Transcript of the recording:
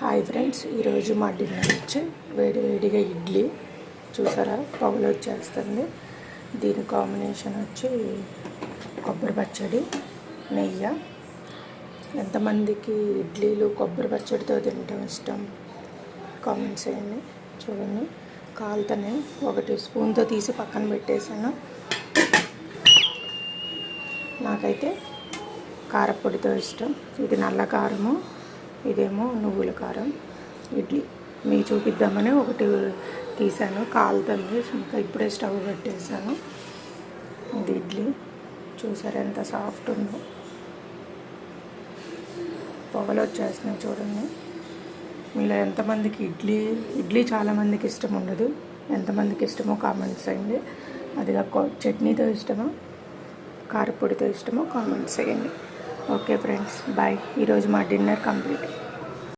Hi friends, ఈరోజు మా dinner వచ్చి వేడివేడిగా ఇడ్లీ చూసారా పొగలు వచ్చేస్తుంది. దీని కాంబినేషన్ వచ్చి కొబ్బరి పచ్చడి, నెయ్యి. ఎంతమందికి ఇడ్లీలు కొబ్బరి పచ్చడితో తింటాం ఇష్టం కామెంట్స్ చేయండి. చూడండి, కాలుతోనే ఒకటి స్పూన్తో తీసి పక్కన పెట్టేశాను. నాకైతే కారపొడితో ఇష్టం. ఇది నల్ల కారము, ఇదేమో నువ్వుల కారం. ఇడ్లీ మీకు చూపిద్దామని ఒకటి తీసాను, కాలుతుంది. ఇంకా ఇప్పుడే స్టవ్ పెట్టేశాను. ఇది ఇడ్లీ చూసారా ఎంత సాఫ్ట్ ఉందో, పొగలు వచ్చేస్తున్నాయి చూడండి. మీలో ఎంతమందికి ఇడ్లీ చాలామందికి ఇష్టం ఉండదు. ఎంతమందికి ఇష్టమో కామెంట్స్ చేయండి. అదిగా చట్నీతో ఇష్టమో కారపొడితో ఇష్టమో కామెంట్స్ చేయండి. Okay friends, bye. ఈరోజు మా డిన్నర్ కంప్లీట్.